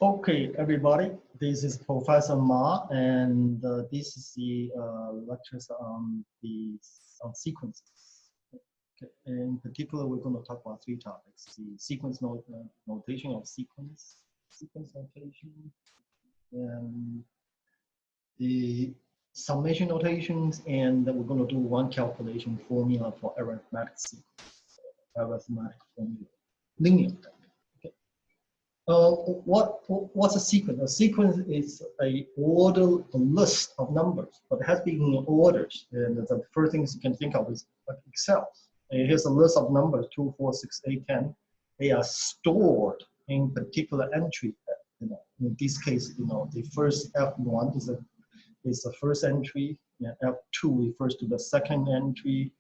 Okay, everybody, this is Professor Ma, and this is the lectures on sequences. Okay. In particular, we're going to talk about three topics: the sequence notation of sequence notation, and the summation notations, and we're going to do one calculation formula for arithmetic formula, linear. What's a sequence? A sequence is a list of numbers, but it has to be in orders. And the first things you can think of is Excel. And here's a list of numbers: 2, 4, 6, 8, 10. They are stored in particular entry. In this case, the first F1 is the first entry. F2 refers to the second entry,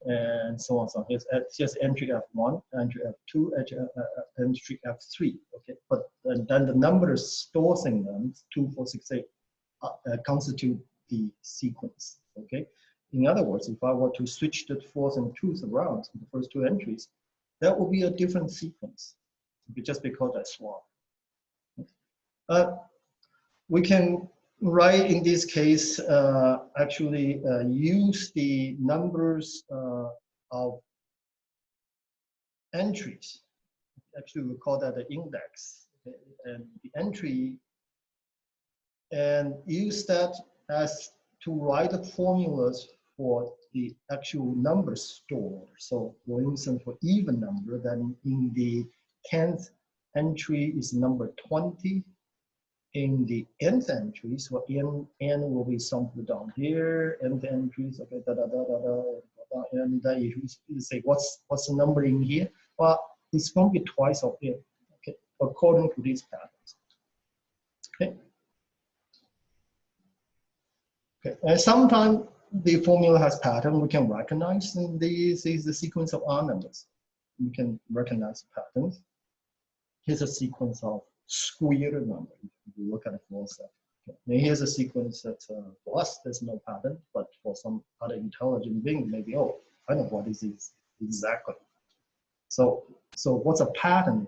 and so on. So here's entry F1, entry F2, entry F3. Okay, but then the numbers stored in them, 2, 4, 6, 8, constitute the sequence. Okay, in other words, if I were to switch the 4s and 2s around in the first two entries, that would be a different sequence, just because I swap. We can write in this case, actually use the numbers of entries. Actually, we call that the index, and the entry, and use that as to write the formulas for the actual numbers stored. So, for instance, for even number, then in the 10th entry is number 20. In the nth entries, so n will be somewhere down here, nth entries, okay, and then you say what's the number in here? Well, it's going to be twice of n, okay, according to these patterns. Okay. Okay, and sometimes the formula has pattern we can recognize, and this is the sequence of R numbers. We can recognize patterns. Here's a sequence of square number. If you look at it for a second. Okay. And here's a sequence that for us there's no pattern, but for some other intelligent being, maybe, oh, I know what this is exactly. So what's a pattern?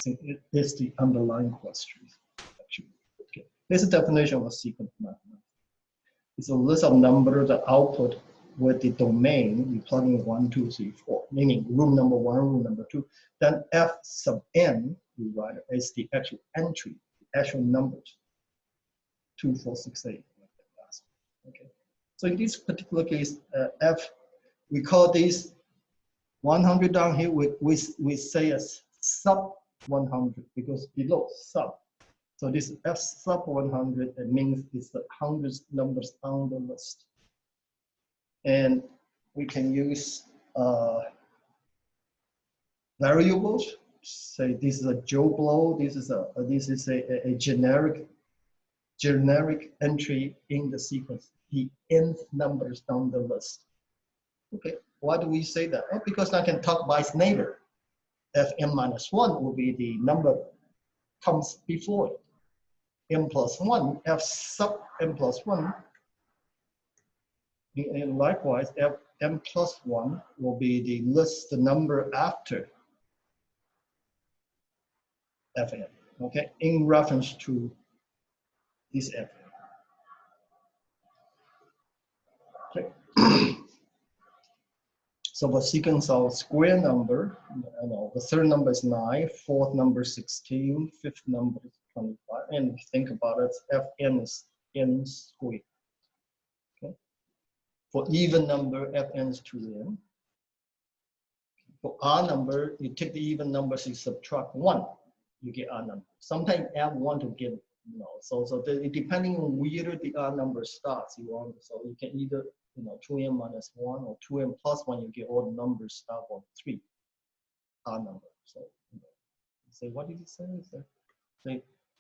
It is the underlying question, actually. Okay. Here's a definition of a sequence mathematics. It's a list of numbers that output with the domain, we plug in 1, 2, 3, 4, meaning room number 1, room number 2. Then F sub n, we write as the actual entry, the actual numbers, 2, 4, 6, 8. Okay. So in this particular case, F, we call this 100 down here, we say as sub 100, because below sub. So this F sub 100, it means it's the 100 numbers on the list. And we can use variables. Say this is a Joe Blow. This is a generic entry in the sequence. The nth numbers down the list. Okay. Why do we say that? Well, because I can talk by its neighbor. Fn minus 1 will be the number comes before it. M plus 1, F sub m plus 1. And likewise, m plus 1 will be the number after Fn, okay, in reference to this Fn. Okay. So the sequence of square number, the third number is 9, fourth number is 16, fifth number is 25, and if you think about it, Fn is n squared. For even number, Fn is 2n. For R number, you take the even numbers, you subtract 1, you get R number. Sometimes add 1 to get, depending on where the R number starts, so you can either, 2n minus 1 or 2n plus 1, you get all the numbers start from 3 R number. So, say, what did you say? So,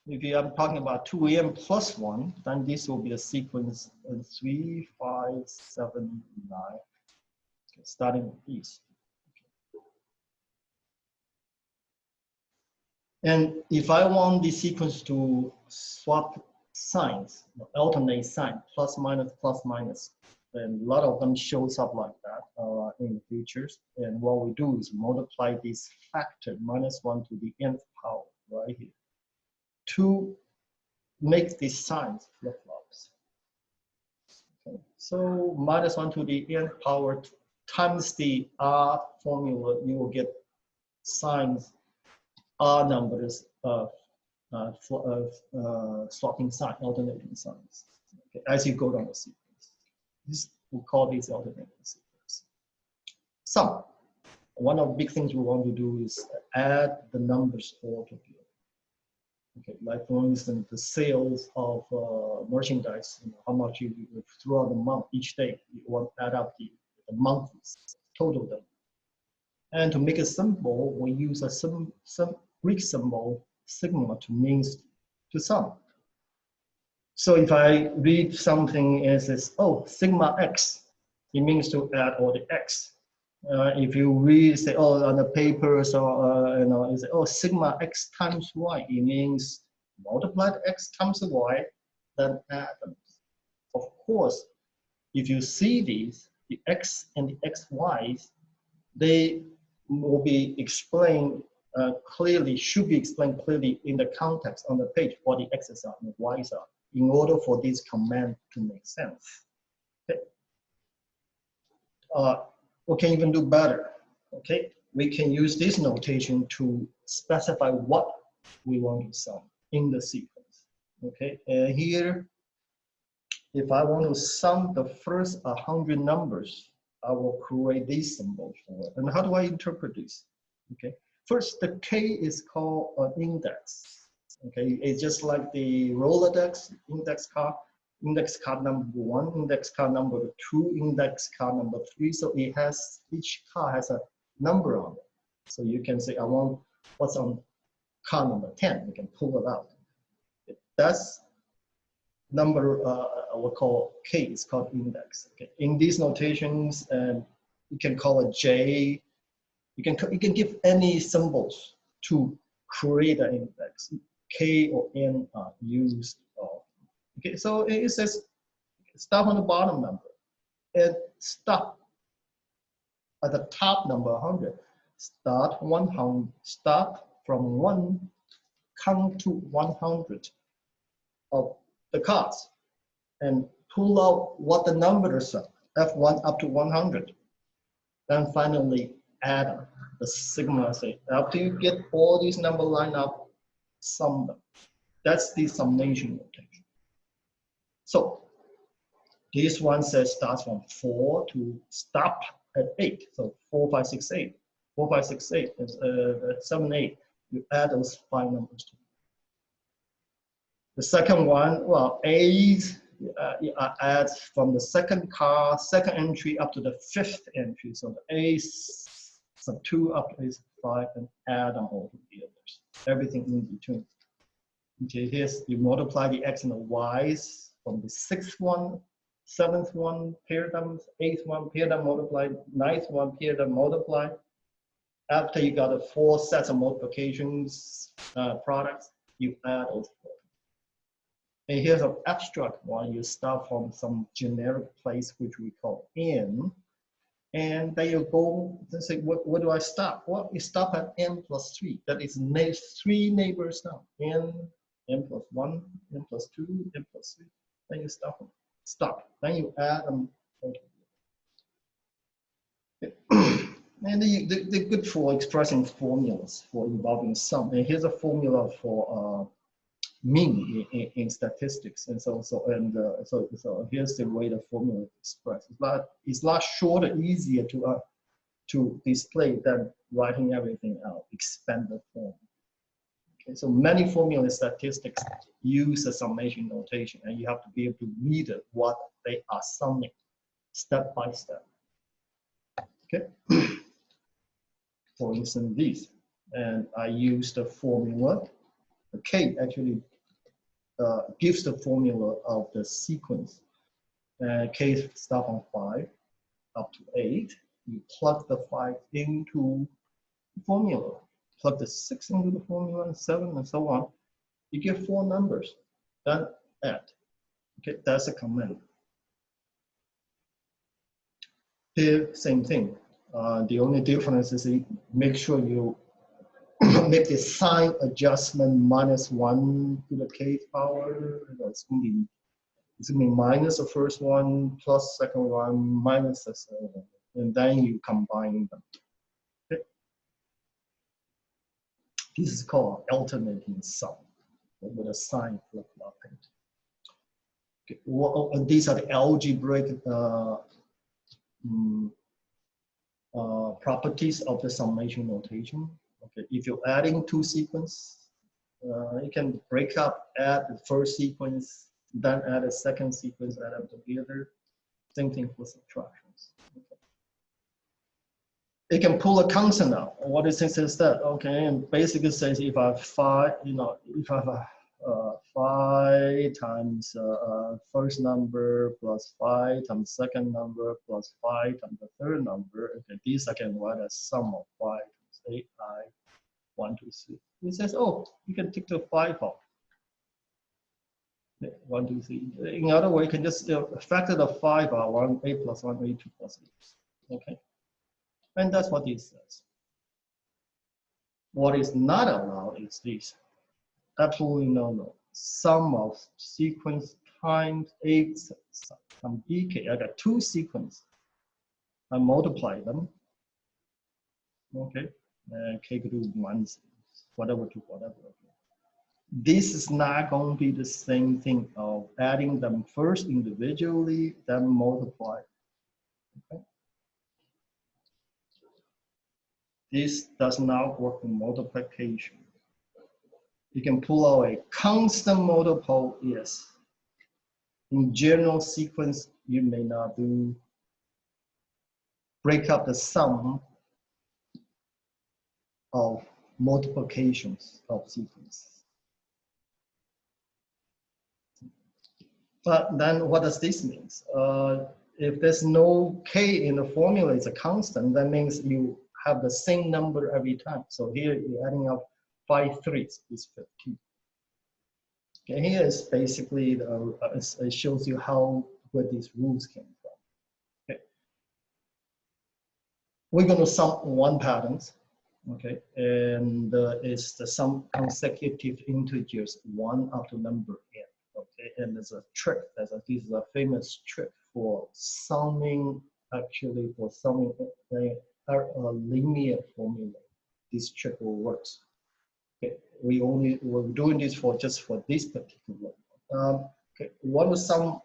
if I'm talking about 2n plus 1, then this will be a sequence of 3, 5, 7, 9, okay, starting with these. Okay. And if I want the sequence to swap signs, alternate sign, plus minus, then a lot of them shows up like that in the features. And what we do is multiply this factor, -1 to the nth power, right here. to make these signs flip-flops. Okay. So -1 to the n power times the R formula, you will get signs, R numbers of swapping sign, alternating signs, okay, as you go down the sequence. We call these alternating sequence. Sum. One of the big things we want to do is add the numbers all together. Okay, like for instance, the sales of merchandise, how much you throughout the month, each day, you want to add up the monthly total them. And to make it simple, we use a some Greek symbol, sigma, to sum. So if I read something as this, oh, sigma x, it means to add all the x. If you read, say, oh, on the papers, or you say, oh, sigma x times y, it means multiply the x times the y, then add them. Of course, if you see these, the x and the xy's, they will be explained clearly, should be explained clearly in the context on the page, what the x's are and the y's are, in order for this command to make sense. Okay. We can even do better. Okay, we can use this notation to specify what we want to sum in the sequence. Okay, and here, if I want to sum the first 100 numbers, I will create these symbols for it. And how do I interpret this? Okay, first, the K is called an index. Okay, it's just like the Rolodex index card number 1, index card number 2, index card number 3. So it has, each card has a number on it. So you can say, I want what's on card number 10. You can pull it out. That's number, we call K, is called index. Okay. In these notations, you can call it J. You can give any symbols to create an index. K or N are used. Okay, so it says start on the bottom number and stop at the top number 100. Start 100. Start from 1, count to 100 of the cards, and pull out what the numbers are, F1 up to 100. Then finally add the sigma. Say after you get all these numbers lined up, sum them. That's the summation notation. So this one says starts from 4 to stop at 8. So 4, 5, 6, 8. 4, 5, 6, 8. 7, 8. You add those 5 numbers to it. The second one, well, 8, you add from the second entry up to the 5th entry. So the A sub 2 up to A sub 5, and add them all to the others. Everything in between. Okay, here's, you multiply the x and the y's from the 6th one, 7th one, pair them, 8th one, pair them, multiply, 9th one, pair them, multiply. After you got the 4 sets of multiplications products, you add those 4. And here's an abstract one. You start from some generic place, which we call n. And then you go and say, what do I stop? Well, you stop at n plus 3. That is 3 neighbors now. N plus 1, n plus 2, n plus 3. Then you stop them. Stop. Then you add them. And they're good for expressing formulas for involving sum. And here's a formula for mean in statistics. And so here's the way the formula is expressed. It's a lot shorter, easier to display than writing everything out, expanded form. Okay, so many formula statistics use a summation notation, and you have to be able to read what they are summing step by step. Okay. For instance, these, and I use the formula. The K actually gives the formula of the sequence. K start from 5 up to 8. You plug the 5 into the formula. Plug the 6 into the formula, and 7, and so on. You get 4 numbers. Then add. Okay, that's a command. Here, same thing. The only difference is you make sure you make the sign adjustment -1 to the k power. It's going to be minus the first one plus second one minus the second one, and then you combine them. Okay. This is called alternating sum with a sign flip-flopping. Okay. Well, these are the algebraic properties of the summation notation. Okay, if you're adding two sequences, you can break up, add the first sequence, then add a second sequence, add them together. Same thing for subtractions. Okay. It can pull a constant out. What it says is that, okay, and basically says if I have 5, if I have 5 times first number plus 5 times second number plus 5 times the third number, okay, these I can write as sum of 5 times 8i 1, 2, 3. It says, oh, you can take the 5 off. 1, 2, 3. In other way, you can just factor the 5 out, 1, 8 plus 1, 8, 2 plus 8. Okay. And that's what it says. What is not allowed is this. Absolutely no. Sum of sequence times 8 some dk. I got two sequences. I multiply them. Okay. And k could do 1, whatever to whatever. This is not going to be the same thing of adding them first individually, then multiply. Okay. This does not work in multiplication. You can pull out a constant multiple, yes. In general sequence, you may not do break up the sum of multiplications of sequence. But then what does this mean? If there's no k in the formula, it's a constant, that means you have the same number every time. So here you're adding up 5 threes is 15. Okay, here is basically, it shows you where these rules came from. Okay. We're going to sum one pattern, okay, and it's the sum consecutive integers 1 up to number n. Okay, and there's a trick. This is a famous trick for summing, actually for summing a linear formula. This trick will work. Okay, we're doing this just for this particular one. Okay, we want to sum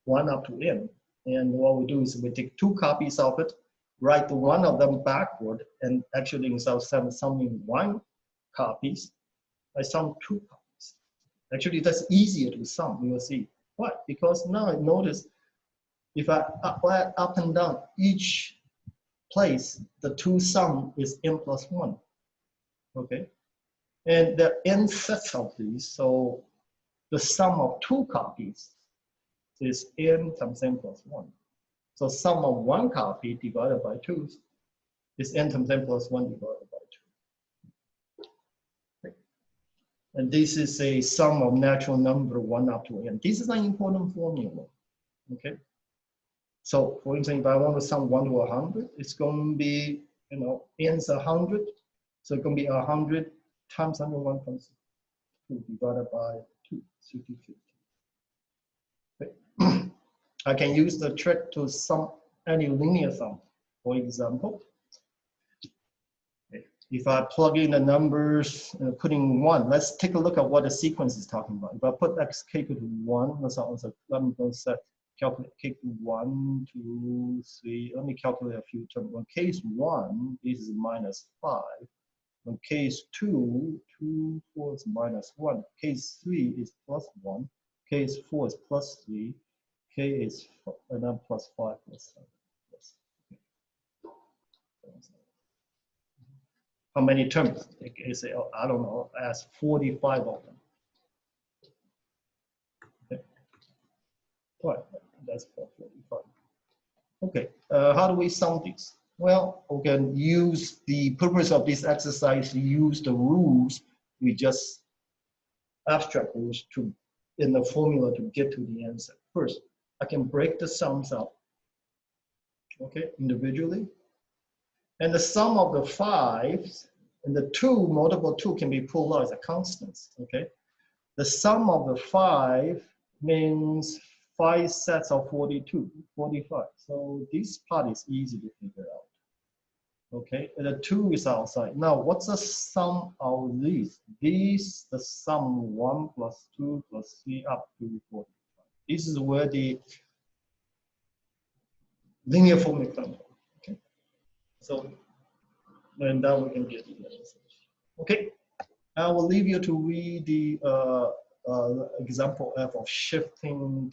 1 up to n, and what we do is we take 2 copies of it, write one of them backward, and actually instead of summing 1 copies, I sum 2 copies. Actually, that's easier to sum. You will see why. Because now notice if I add up and down each place, the 2 sum is n plus 1. Okay, and there are n sets of these, so the sum of 2 copies is n times n plus 1. So sum of 1 copy divided by 2 is n times n plus 1 divided by 2. Okay. And this is a sum of natural number 1 up to n. This is an important formula. Okay. So for instance, if I want to sum 1 to 100, it's going to be, n's 100. So it's going to be 100 times 101 times 2 divided by 2, 50, 50. Okay. I can use the trick to sum any linear sum. For example, if I plug in the numbers, putting 1, let's take a look at what the sequence is talking about. If I put x k equal to 1, let me set calculate k equal to 1, 2, 3. Let me calculate a few terms. When k is 1, this is minus 5. When k is 2, 2, 4 is minus 1. K is 3 is plus 1. K is 4 is plus 3. K is and then plus 5 plus 7. Yes. How many terms? They say, oh, I don't know, ask 45 of them. Okay. Right, that's 45. Okay, how do we sum these? Well, we can use the purpose of this exercise to use the rules we just abstract rules in the formula to get to the answer. First, I can break the sums up, okay, individually. And the sum of the 5s And the 2, multiple 2 can be pulled out as a constant, okay? The sum of the 5 means 5 sets of 42, 45. So this part is easy to figure out. Okay, and the 2 is outside. Now, what's the sum of these? These, the sum 1 plus 2 plus 3 up to 45. This is where the linear formula comes from. Okay, so and now we can get the answer. Okay, I will leave you to read the example F of shifting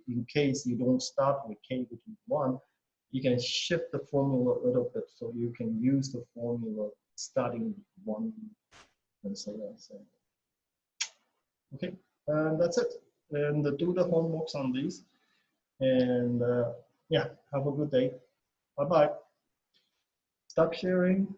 in case you don't start with k between 1. You can shift the formula a little bit so you can use the formula starting with 1 and so on. So, okay, and that's it. And do the homeworks on these. And yeah, have a good day. Bye-bye. Stop sharing.